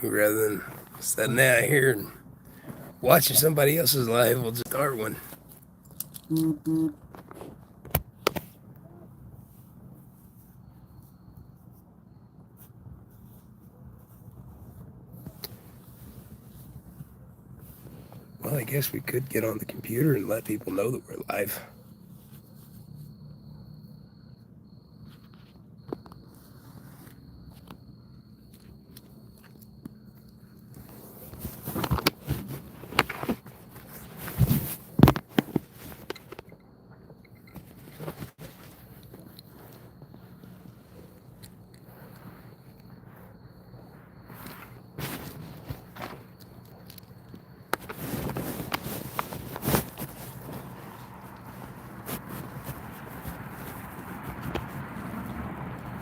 rather than sitting out here and watching somebody else's life. We'll just start one. Well, I guess we could get on the computer and let people know that we're live.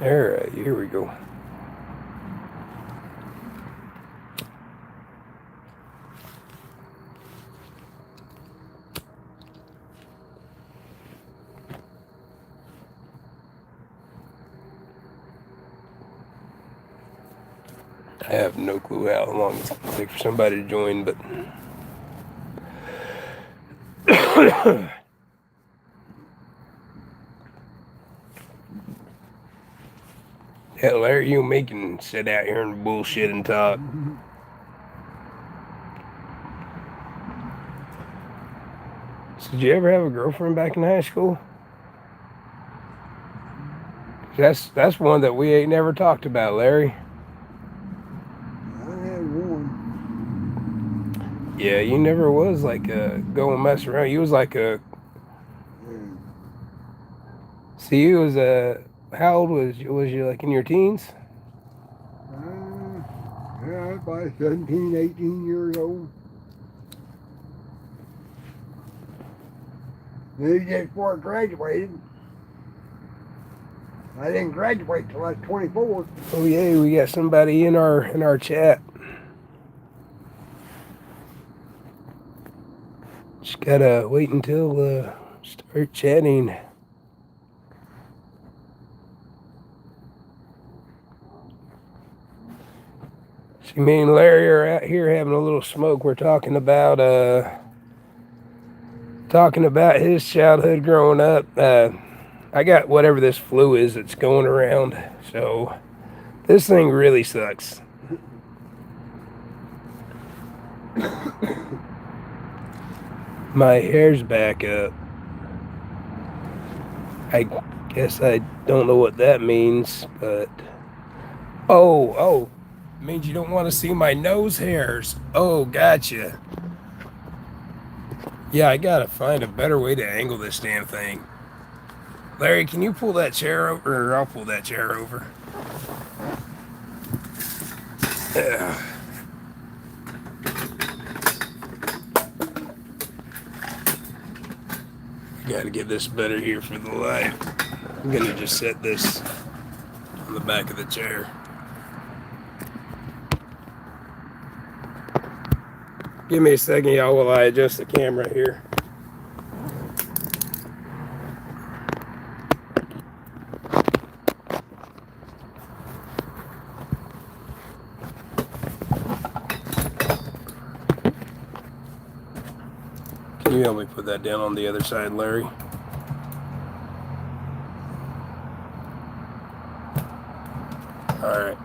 All right, here we go. I have no clue how long it's going to take for somebody to join, but hell, Larry, you and me can sit out here and bullshit and talk. So did you ever have a girlfriend back in high school? That's one that we ain't never talked about, Larry. I had one. Yeah, you never was like go and mess around. You was like a. See, you was how old was you like in your teens? Yeah, about 17, 18 years old. Maybe just before I graduated. I didn't graduate till I was 24. Oh yeah, we got somebody in our chat. Just gotta wait until start chatting. See, me and Larry are out here having a little smoke. We're talking about his childhood growing up. I got whatever this flu is that's going around, so this thing really sucks. My hair's back up. I guess I don't know what that means, but oh, it means you don't want to see my nose hairs. Oh, gotcha. Yeah, I gotta find a better way to angle this damn thing. Larry, can you pull that chair over, or I'll pull that chair over? Gotta get this better here for the light. I'm gonna just set this on the back of the chair. Give me a second, y'all, while I adjust the camera here. Can you help me put that down on the other side, Larry? All right.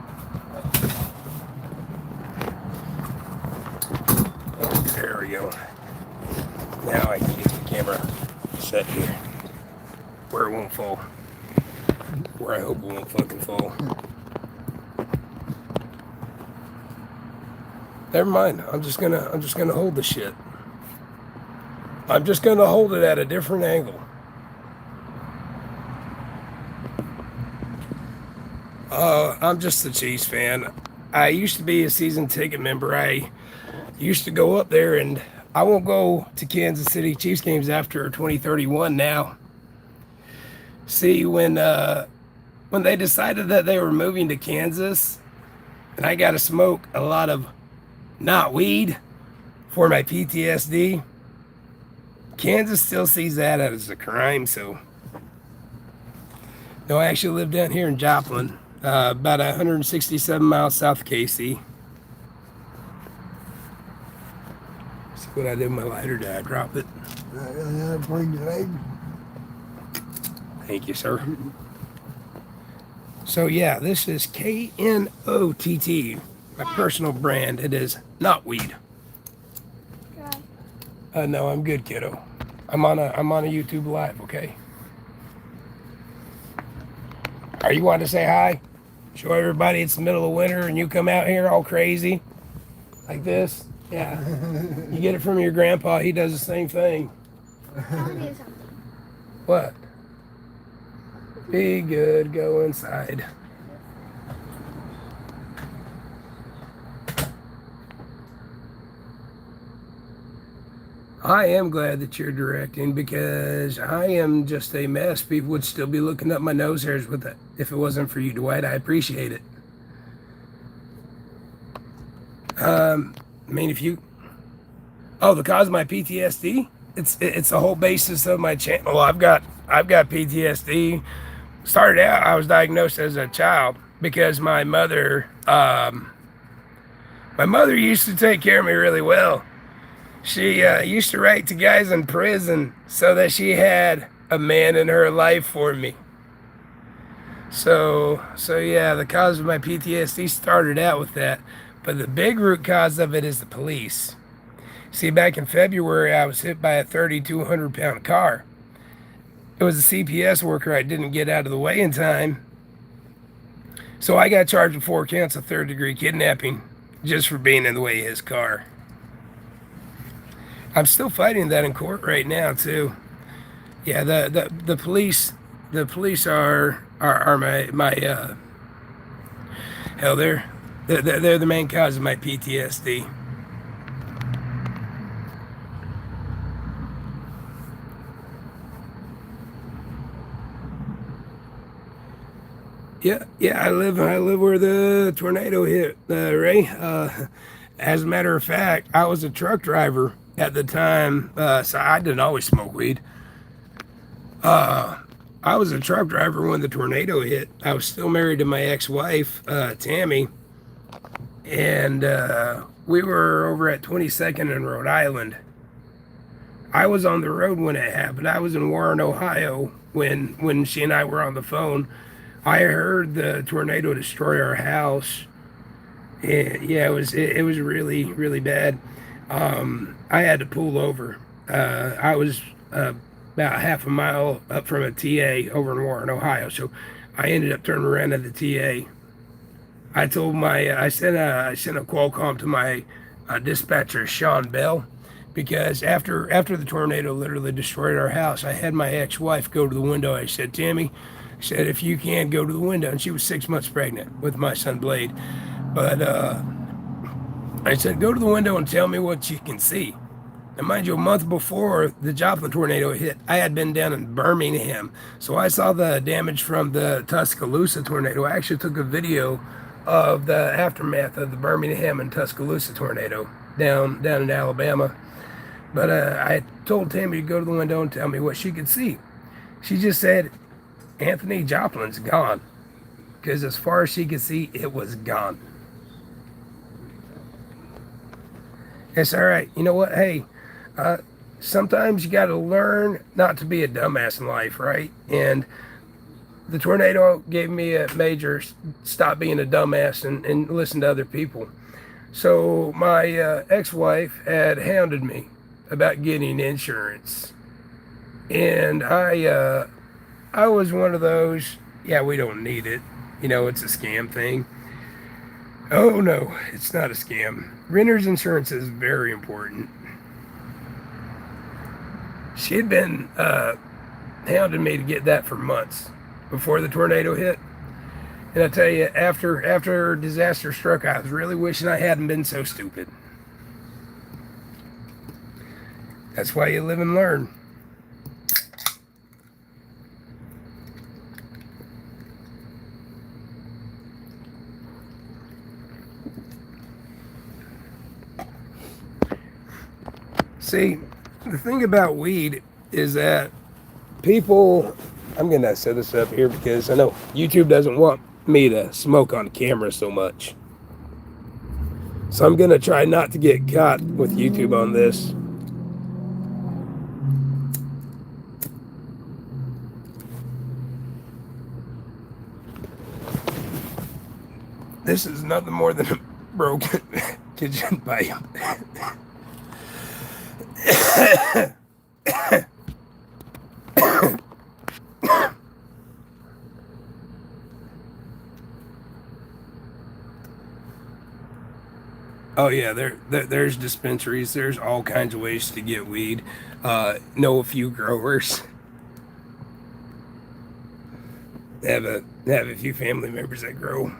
There we go. Now I can get the camera set here where it won't fall. Where I hope it won't fucking fall. Never mind. I'm just gonna hold the shit. I'm just gonna hold it at a different angle. I'm just a Chiefs fan. I used to be a season ticket member. I used to go up there, and I won't go to Kansas City Chiefs games after 2031 now. See, when they decided that they were moving to Kansas, and I got to smoke a lot of not weed for my PTSD, Kansas still sees that as a crime. So, no, I actually live down here in Joplin, about 167 miles south of KC. See what I did with my lighter? Did I drop it? Point your leg. Thank you, sir. So yeah, this is KNOTT, my personal brand. It is not weed. No, I'm good, kiddo. I'm on a YouTube live, okay? Are you want to say hi? Show everybody it's the middle of winter and you come out here all crazy like this? Yeah. You get it from your grandpa. He does the same thing. Tell me something. What? Be good. Go inside. I am glad that you're directing because I am just a mess. People would still be looking up my nose hairs with it if it wasn't for you, Dwight. I appreciate it. I mean, if you... Oh, the cause of my PTSD? It's the whole basis of my channel. I've got PTSD. Started out, I was diagnosed as a child because my mother used to take care of me really well. She used to write to guys in prison so that she had a man in her life for me. So yeah, the cause of my PTSD started out with that. But the big root cause of it is the police. See, back in February, I was hit by a 3,200-pound car. It was a CPS worker I didn't get out of the way in time. So I got charged with 4 counts of third-degree kidnapping just for being in the way of his car. I'm still fighting that in court right now too. Yeah, the police are my hell, they're the main cause of my PTSD. Yeah, I live where the tornado hit, Ray. As a matter of fact, I was a truck driver at the time, so I didn't always smoke weed. I was a truck driver when the tornado hit. I was still married to my ex-wife, Tammy, and we were over at 22nd in Rhode Island. I was on the road when it happened. I was in Warren, Ohio, when she and I were on the phone. I heard the tornado destroy our house. Yeah, it was really, really bad. I had to pull over. I was about half a mile up from a TA over in Warren, Ohio. So I ended up turning around at the TA. I told I sent a Qualcomm to my dispatcher, Sean Bell, because after the tornado literally destroyed our house, I had my ex-wife go to the window. I said, Tammy, I said, if you can, go to the window. And she was 6 months pregnant with my son, Blade. But I said, go to the window and tell me what you can see. And mind you, a month before the Joplin tornado hit, I had been down in Birmingham. So I saw the damage from the Tuscaloosa tornado. I actually took a video of the aftermath of the Birmingham and Tuscaloosa tornado down in Alabama. But I told Tammy to go to the window and tell me what she could see. She just said, Anthony, Joplin's gone. Because as far as she could see, it was gone. It's all right. You know what? Hey, sometimes you got to learn not to be a dumbass in life, right? And the tornado gave me a major stop being a dumbass and listen to other people. So my ex-wife had hounded me about getting insurance. And I was one of those, yeah, we don't need it. You know, it's a scam thing. Oh, no, it's not a scam. Renter's insurance is very important. She had been hounding me to get that for months before the tornado hit. And I tell you, after disaster struck, I was really wishing I hadn't been so stupid. That's why you live and learn. See, the thing about weed is that people, I'm going to set this up here because I know YouTube doesn't want me to smoke on camera so much. So I'm going to try not to get caught with YouTube on this. This is nothing more than a broken kitchen pipe. Oh yeah, there's dispensaries. There's all kinds of ways to get weed. Know a few growers. Have a few family members that grow.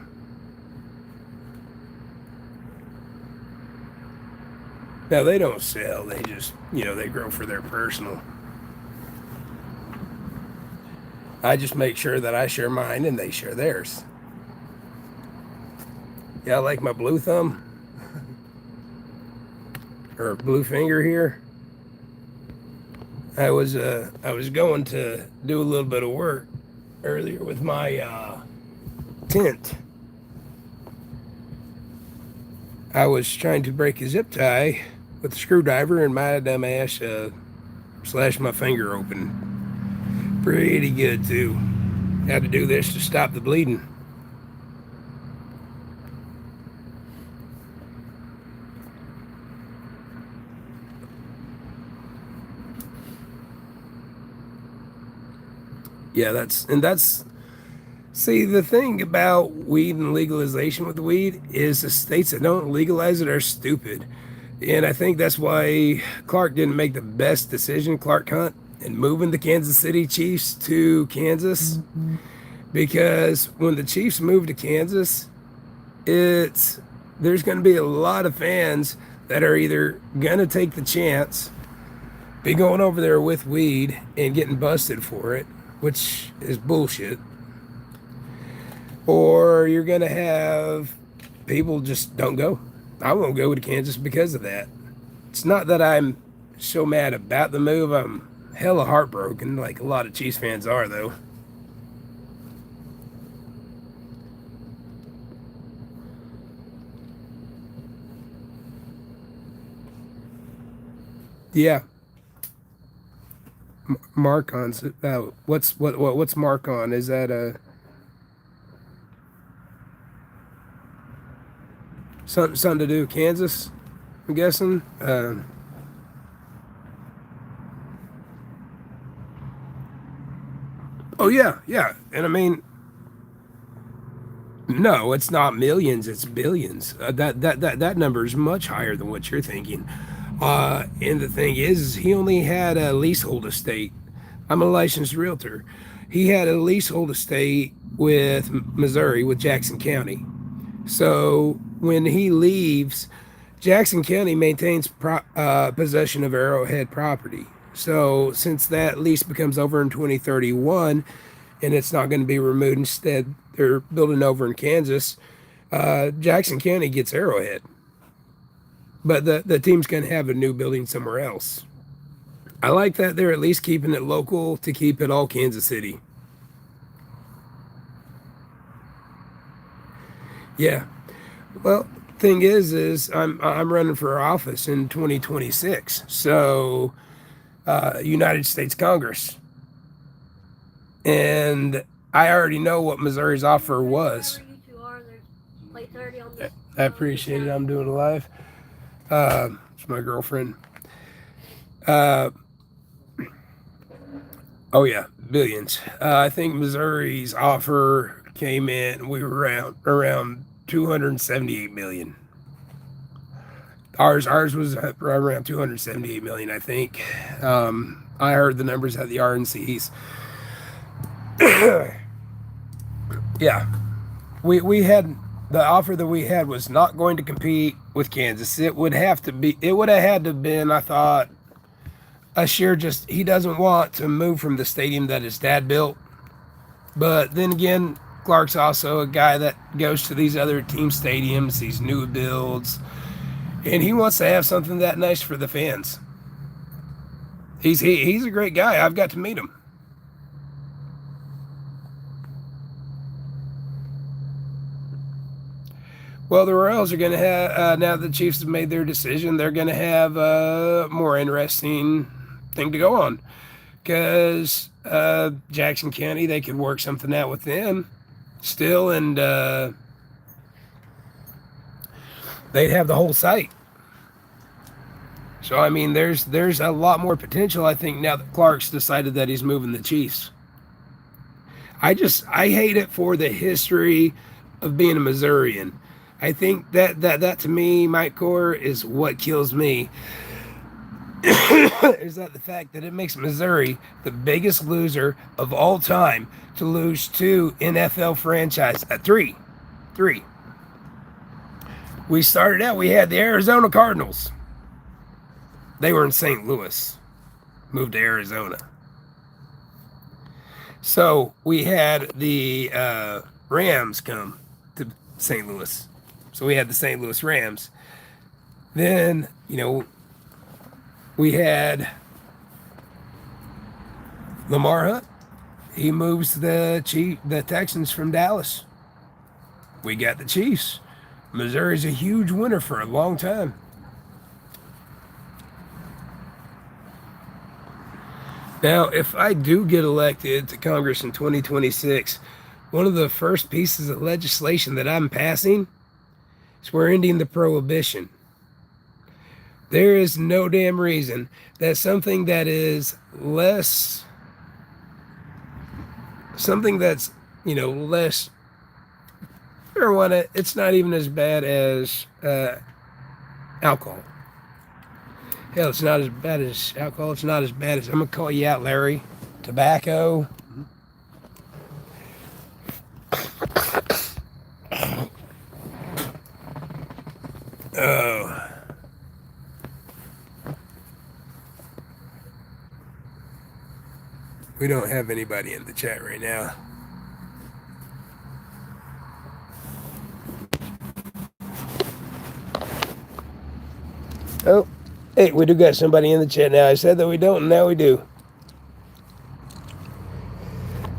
Now they don't sell. They just they grow for their personal. I just make sure that I share mine and they share theirs. Yeah, I like my blue thumb. Or blue finger here. I was going to do a little bit of work earlier with my tent. I was trying to break a zip tie with a screwdriver, and my dumb ass slashed my finger open. Pretty good too. Had to do this to stop the bleeding. Yeah, that's see, the thing about weed and legalization with weed is the states that don't legalize it are stupid. And I think that's why Clark didn't make the best decision, Clark Hunt, in moving the Kansas City Chiefs to Kansas. Because when the Chiefs move to Kansas, there's going to be a lot of fans that are either going to take the chance, be going over there with weed and getting busted for it, which is bullshit. Or you're going to have people just don't go. I won't go to Kansas because of that. It's not that I'm so mad about the move. I'm hella heartbroken, like a lot of Chiefs fans are, though. Yeah. Mark-On's what's Mark-On? Is that something to do with Kansas? I'm guessing. Oh yeah, and I mean, no, it's not millions, it's billions. That number is much higher than what you're thinking. And the thing is he only had a leasehold estate. I'm a licensed realtor. He had a leasehold estate with Missouri, with Jackson County. So when he leaves, Jackson County maintains possession of Arrowhead property. So since that lease becomes over in 2031 and it's not going to be removed, instead they're building over in Kansas, Jackson County gets Arrowhead. But the team's going to have a new building somewhere else. I like that they're at least keeping it local to keep it all Kansas City. Yeah. Well, thing is I'm running for office in 2026. So United States Congress. And I already know what Missouri's offer was. I appreciate it. I'm doing it live. It's my girlfriend. Oh yeah, billions. I think Missouri's offer came in. We were around 278 million. Ours was around 278 million, I think. I heard the numbers at the RNCs. Yeah, we had the offer that we had was not going to compete with Kansas. It would have had to have been, I thought, he doesn't want to move from the stadium that his dad built. But then again, Clark's also a guy that goes to these other team stadiums, these new builds, and he wants to have something that nice for the fans. He's a great guy. I've got to meet him. Well, the Royals are going to have, now that the Chiefs have made their decision, they're going to have a more interesting thing to go on. Because Jackson County, they could work something out with them still, and they'd have the whole site. So, I mean, there's a lot more potential, I think, now that Clark's decided that he's moving the Chiefs. I hate it for the history of being a Missourian. I think that to me, Mike Core, is what kills me. Is that the fact that it makes Missouri the biggest loser of all time to lose two NFL franchise, three. We started out, we had the Arizona Cardinals. They were in St. Louis, moved to Arizona. So we had the Rams come to St. Louis. So we had the St. Louis Rams. Then, we had Lamar Hunt. He moves the Texans from Dallas. We got the Chiefs. Missouri's a huge winner for a long time. Now, if I do get elected to Congress in 2026, one of the first pieces of legislation that I'm passing is we're ending the prohibition. There is no damn reason that something that is less, something that's, less marijuana, it's not even as bad as alcohol. Hell, it's not as bad as alcohol. It's not as bad as, I'm going to call you out, Larry, tobacco. Oh. We don't have anybody in the chat right now. Oh, hey, we do got somebody in the chat now. I said that we don't, and now we do.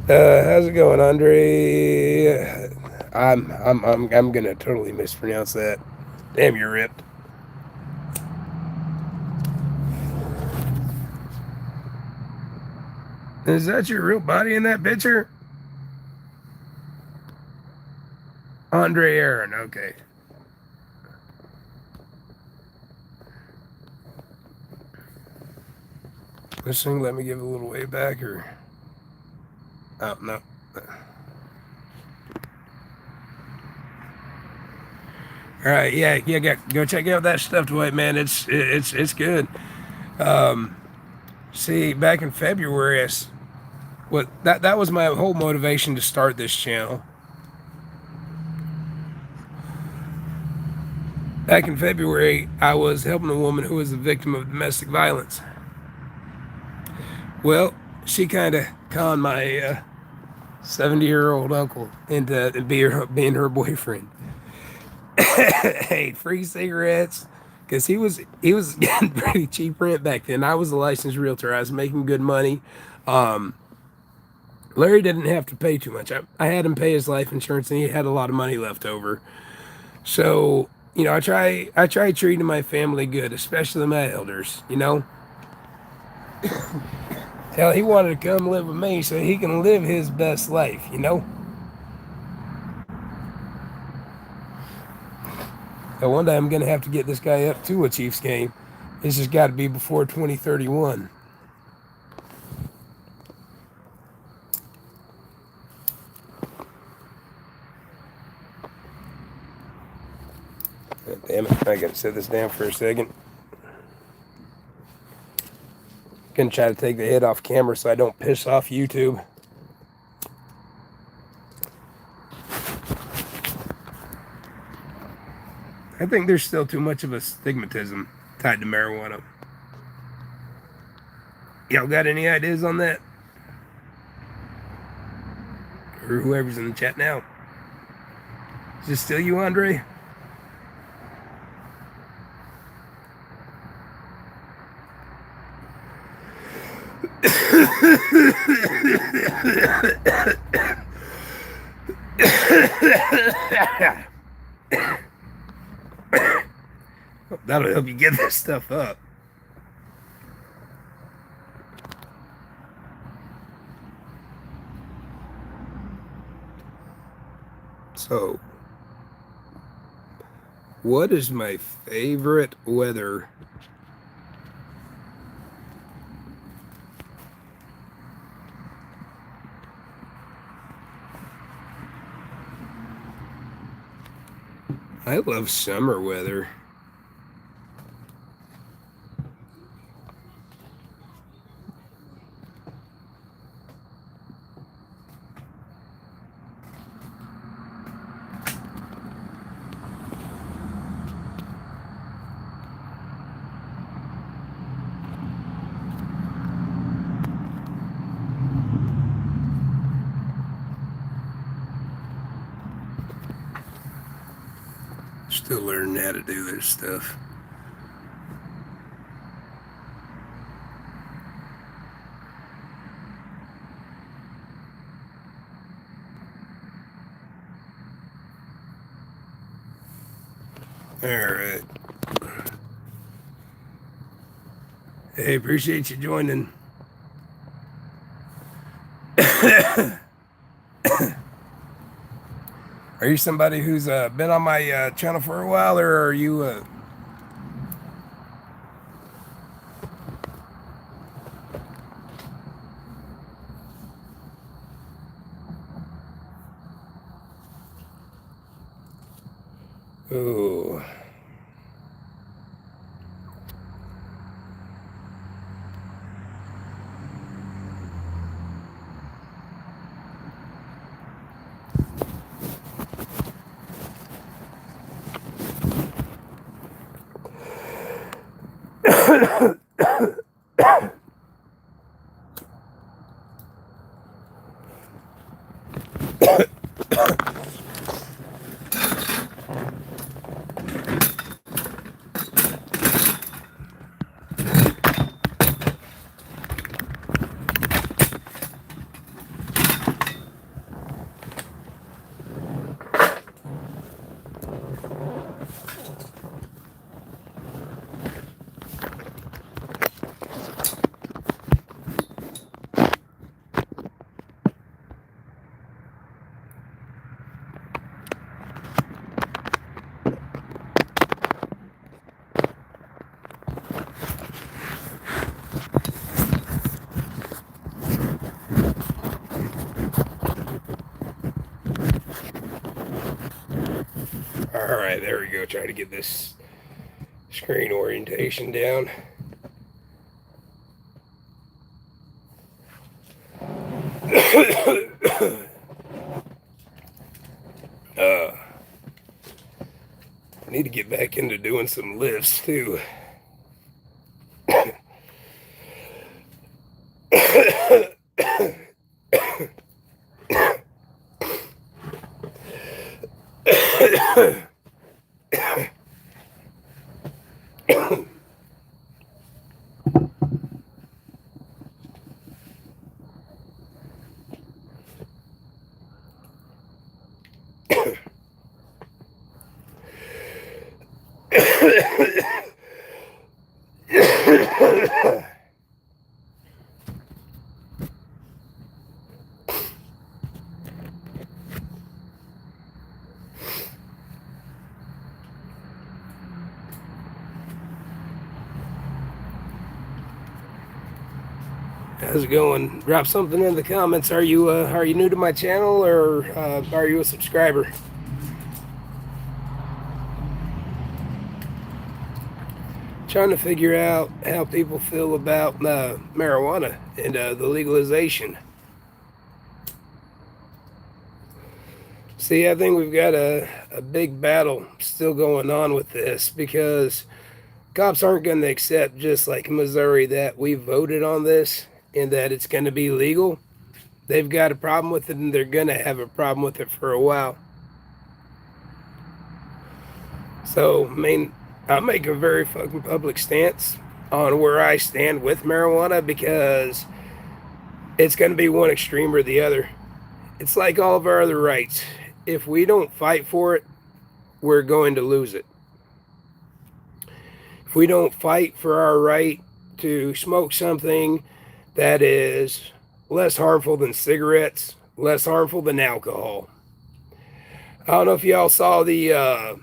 How's it going, Andre? I'm gonna totally mispronounce that. Damn, you're ripped. Is that your real body in that picture? Andre Aaron, okay. This thing let me give a little way back, or... Oh, no. All right, yeah, go check out that stuffed white, man. It's good. See, back in February, that was my whole motivation to start this channel. Back in February, I was helping a woman who was a victim of domestic violence. Well, she kind of conned my 70-year-old uncle into being her boyfriend. Hey, free cigarettes, because he was getting pretty cheap rent back then. I was a licensed realtor. I was making good money. Larry didn't have to pay too much. I had him pay his life insurance, and he had a lot of money left over. So, I try treating my family good, especially my elders, Hell, he wanted to come live with me so he can live his best life, Now, one day I'm going to have to get this guy up to a Chiefs game. This has got to be before 2031. God damn it, I got to set this down for a second. Gonna try to take the head off camera so I don't piss off YouTube. I think there's still too much of a stigmatism tied to marijuana. Y'all got any ideas on that? Or whoever's in the chat now. Is this still you, Andre? that'll help you get this stuff up. So, what is my favorite weather? I love summer weather. Still learning how to do this stuff. All right. Hey, appreciate you joining. Are you somebody who's been on my channel for a while, or are you? Oh. All right, there we go. Try to get this screen orientation down. I need to get back into doing some lifts too. How's it going? Drop something in the comments. Are you new to my channel, or are you a subscriber? Trying to figure out how people feel about marijuana and the legalization. See, I think we've got a big battle still going on with this, because cops aren't going to accept, just like Missouri, that we voted on this and that it's going to be legal. They've got a problem with it, and they're going to have a problem with it for a while. So, I mean, I'll make a very fucking public stance on where I stand with marijuana, because it's going to be one extreme or the other. It's like all of our other rights. If we don't fight for it, we're going to lose it. if we don't fight for our right to smoke something that is less harmful than cigarettes, less harmful than alcohol. I don't know if y'all saw the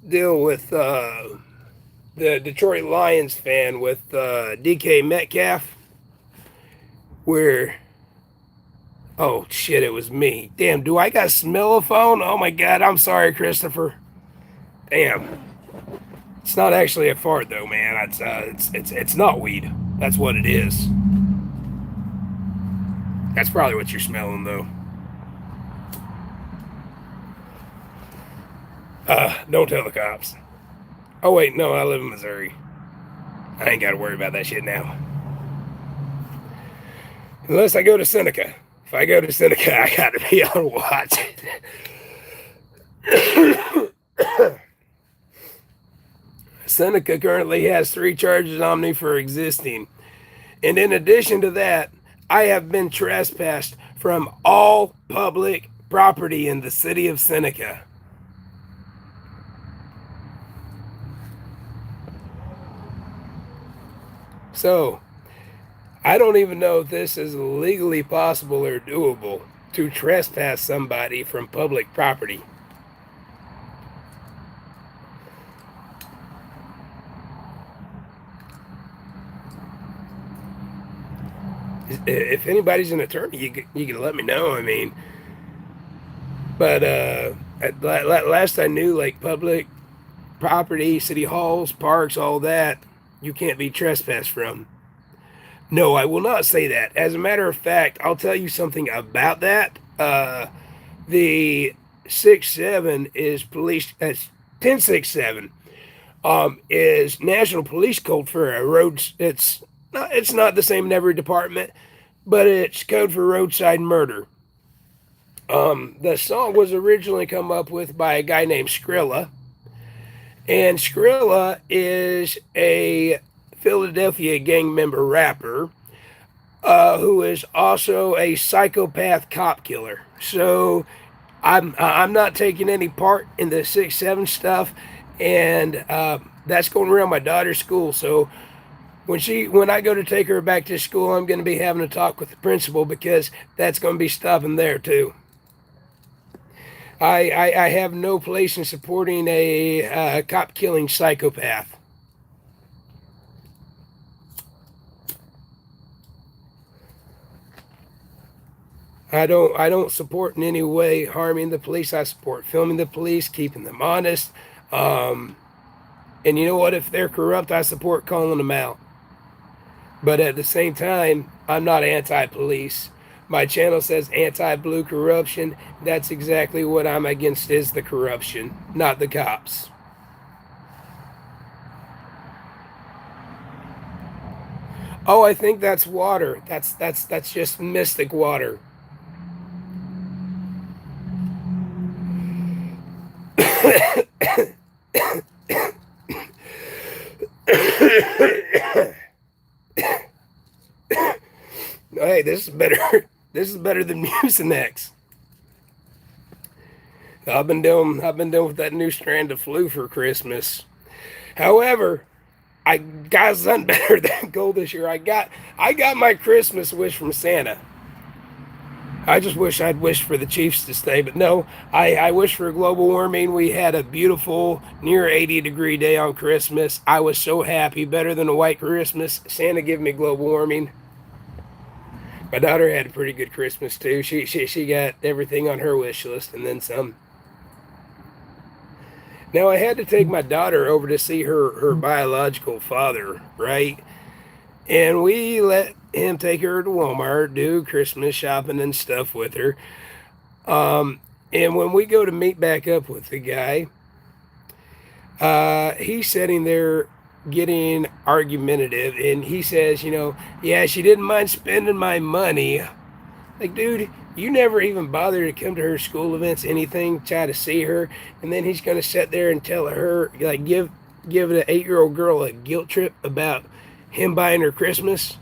deal with the Detroit Lions fan with DK Metcalf, where, oh shit, it was me. Damn, do I got smell a phone? Oh my god, I'm sorry, Christopher. Damn. It's not actually a fart though, man. It's not weed. That's what it is. That's probably what you're smelling though. Don't tell the cops. Oh wait, no, I live in Missouri. I ain't gotta worry about that shit now. Unless I go to Seneca. If I go to Seneca, I gotta be on watch. Seneca currently has 3 charges on me for existing. And in addition to that, I have been trespassed from all public property in the city of Seneca. So, I don't even know if this is legally possible or doable to trespass somebody from public property. If anybody's an attorney, you can let me know. I mean, but last I knew, like public property, city halls, parks, all that, you can't be trespassed from. No, I will not say that. As a matter of fact, I'll tell you something about that. The 6-7 is police. 1067 is National Police Code for a road. It's not the same in every department, but it's code for roadside murder. The song was originally come up with by a guy named Skrilla, and Skrilla is a Philadelphia gang member rapper who is also a psychopath cop killer. So I'm not taking any part in the 6-7 stuff, and that's going around my daughter's school. So when I go to take her back to school, I'm going to be having a talk with the principal because that's going to be stopping there too. I have no place in supporting a cop killing psychopath. I don't support in any way harming the police. I support filming the police, keeping them honest. And you know what? If they're corrupt, I support calling them out. But at the same time, I'm not anti-police. My channel says anti-blue corruption. That's exactly what I'm against, is the corruption, not the cops. Oh, I think that's water. That's just mystic water. Hey, this is better. This is better than Mucinex. I've been dealing with that new strand of flu for Christmas. However, I got something better than gold this year. I got my Christmas wish from Santa. I just wish I'd wished for the Chiefs to stay, but no, I wish for global warming. We had a beautiful near 80-degree day on Christmas. I was so happy, better than a white Christmas. Santa gave me global warming. My daughter had a pretty good Christmas too. She got everything on her wish list and then some. Now I had to take my daughter over to see her biological father, right? And we let him take her to Walmart, do Christmas shopping and stuff with her. And when we go to meet back up with the guy, he's sitting there getting argumentative, and he says, yeah, she didn't mind spending my money. Like, dude, you never even bother to come to her school events, anything, try to see her, and then he's going to sit there and tell her, like, give an 8-year-old girl a guilt trip about him buying her Christmas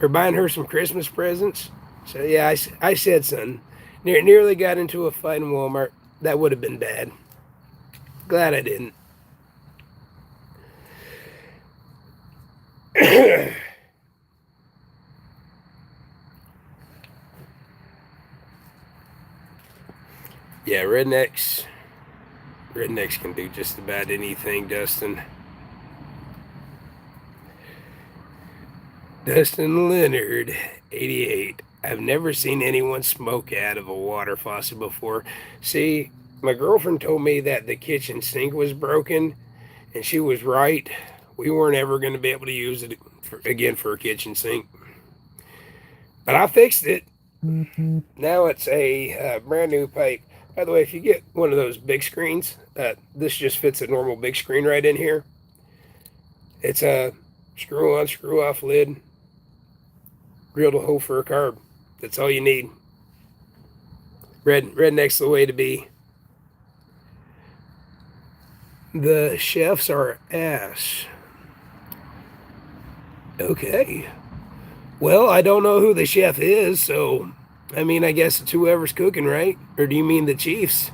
or buying her some Christmas presents. So yeah, I said something. Nearly got into a fight in Walmart. That would have been bad. Glad I didn't. Yeah, rednecks can do just about anything, Dustin. Dustin Leonard, 88. I've never seen anyone smoke out of a water faucet before. See, my girlfriend told me that the kitchen sink was broken, and she was right. We weren't ever going to be able to use it again for a kitchen sink. But I fixed it. Now it's a brand new pipe. By the way, if you get one of those big screens, this just fits a normal big screen right in here. It's a screw on, screw off lid, drilled a hole for a carb. That's all you need. Redneck's the way to be. The chefs are ass. Okay. Well, I don't know who the chef is, so I mean, I guess it's whoever's cooking, right? Or do you mean the Chiefs?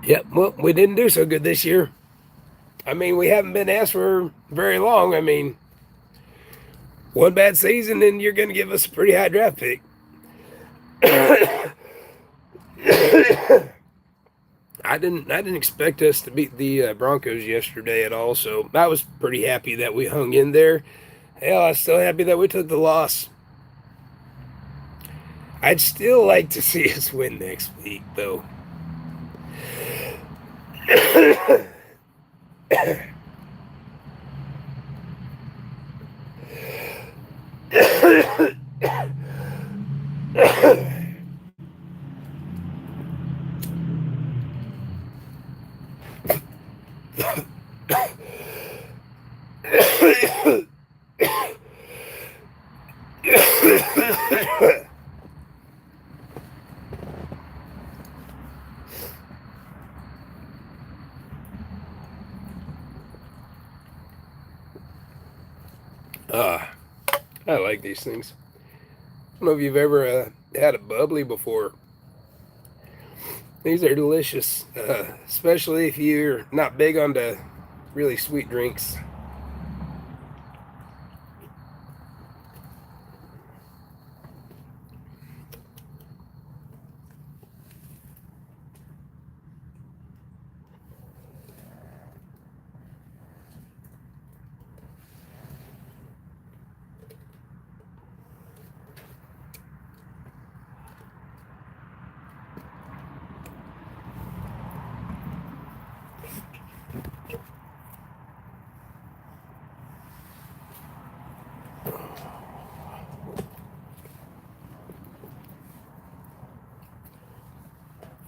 Yep, well, we didn't do so good this year. I mean, we haven't been asked for very long. I mean, one bad season and you're going to give us a pretty high draft pick. I didn't expect us to beat the Broncos yesterday at all, so I was pretty happy that we hung in there. Hell, I was still happy that we took the loss. I'd still like to see us win next week, though. I like these things. I don't know if you've ever had a bubbly before. These are delicious, especially if you're not big on the really sweet drinks.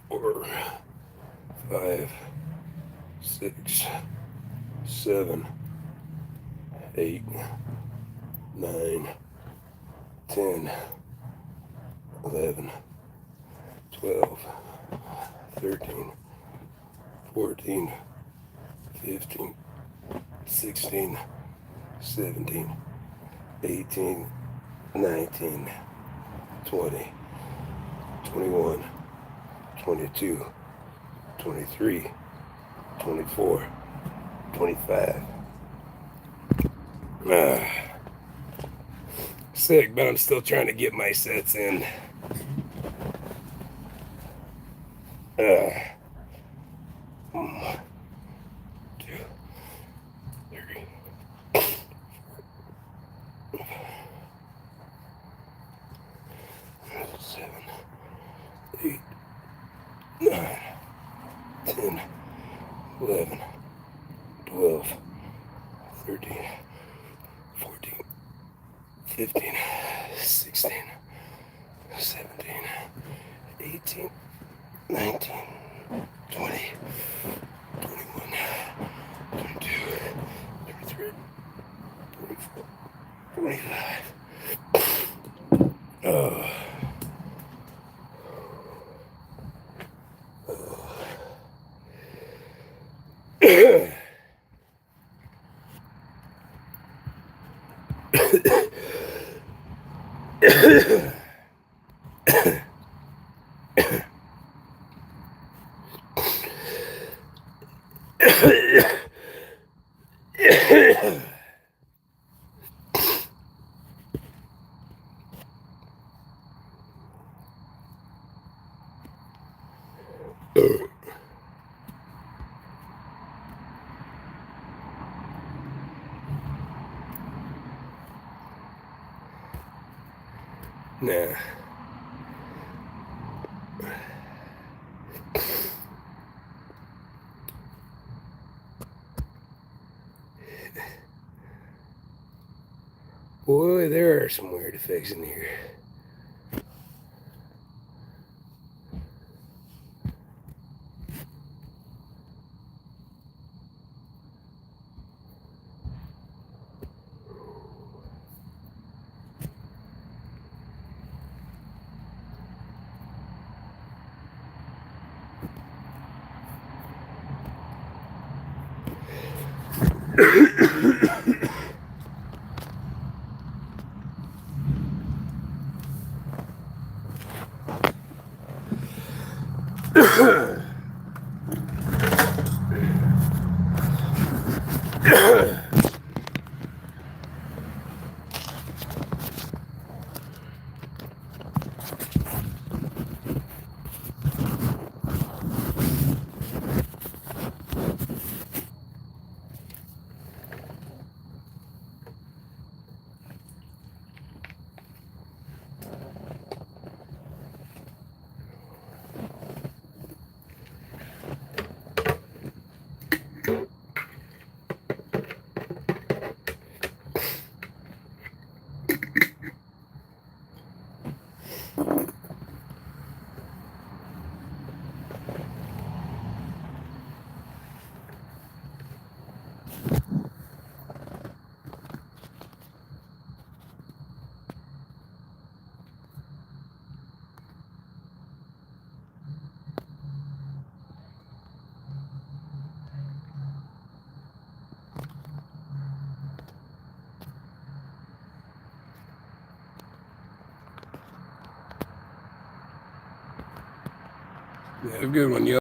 Four, 5, 6, 7, 8, 9, 10, 11, 12, 13, 14, 15, 16, 17, 18, 19, 20, 21, 22, 23, 24, 25. Sick, but I'm still trying to get my sets in. 1, 2, 3, 7, 8, 9, 10, 11, 12, 13, 14, 15, 16, 17, 18, 19, 20, 21, 22, 23, 24, 25. Oh. Nah. Boy, there are some weird effects in here. Have a good one, yo.